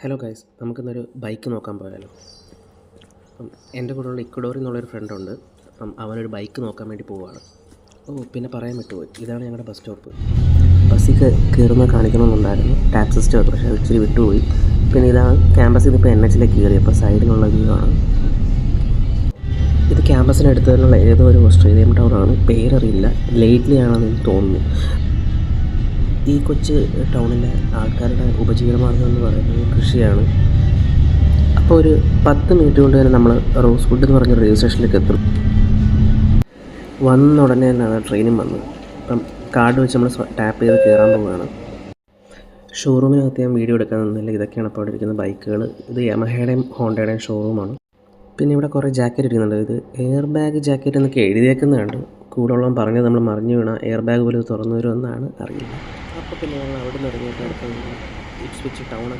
Hello guys, നമുക്കിന്നൊരു bike നോക്കാൻ പോയാലോ? എൻ്റെ കൂടെയുള്ള ഇക്വഡോറിൽ നിന്നുള്ളൊരു ഫ്രണ്ടുണ്ട്. അവനൊരു ബൈക്ക് നോക്കാൻ വേണ്ടി പോവുകയാണ്. പിന്നെ പറയാൻ വിട്ടുപോയി, ഇതാണ് ഞങ്ങളുടെ ബസ് സ്റ്റോപ്പ്. ബസ്സിൽ കയറുന്ന കാണിക്കണമെന്നുണ്ടായിരുന്നു, ടാക്സ് സിസ്റ്റം, പക്ഷേ അത് ഇച്ചിരി വിട്ടുപോയി. പിന്നെ ഇതാണ് ക്യാമ്പസിൽ ഇപ്പോൾ NH കയറിയപ്പോൾ സൈഡിലുള്ള വ്യൂ ആണ്. ഇത് ക്യാമ്പസിനടുത്ത് തന്നെയുള്ള ഏതോ ഒരു ഓസ്ട്രേലിയൻ ടൗണാണ്, പേരറിയില്ല, ലേറ്റ്ലി ആണെന്ന് എനിക്ക് തോന്നുന്നു. ഈ കൊച്ചു ടൗണിലെ ആൾക്കാരുടെ ഉപജീവനമാർഗ്ഗം എന്ന് പറയുന്നത് കൃഷിയാണ്. അപ്പോൾ ഒരു 10 മിനിറ്റ് കൊണ്ട് തന്നെ നമ്മൾ റോസ്വുഡ് എന്ന് പറഞ്ഞ റെയിൽവേ സ്റ്റേഷനിലേക്ക് എത്തും. വന്ന ഉടനെ തന്നെയാണ് ട്രെയിനും വന്നത്. അപ്പം കാർഡ് വെച്ച് നമ്മൾ ടാപ്പ് ചെയ്ത് കയറാൻ പോവുകയാണ്. ഷോറൂമിനകത്ത് ഞാൻ വീഡിയോ എടുക്കാൻ നിന്നില്ല. ഇതൊക്കെയാണ് അപ്പോൾ അവിടെ ഇരിക്കുന്ന ബൈക്കുകൾ. ഇത് യമഹയുടെയും ഹോണ്ടയുടെയും ഷോറൂമാണ്. പിന്നെ ഇവിടെ കുറേ ജാക്കറ്റ് ഇരിക്കുന്നുണ്ട്. ഇത് എയർ ബാഗ് ജാക്കറ്റ് എന്നൊക്കെ എഴുതിയേക്കുന്നതുണ്ട്. കൂടെ ഉള്ളവൻ പറഞ്ഞത് നമ്മൾ മറിഞ്ഞു വീണ എയർ ബാഗ് പോലും തുറന്നു വരുമെന്നാണ് അറിയുന്നത്. അപ്പോൾ പിന്നെ ഞങ്ങൾ അവിടെ നിന്ന് ഇറങ്ങിയിട്ട് ഇപ്സ്വിച്ച് ടൗണൊക്കെ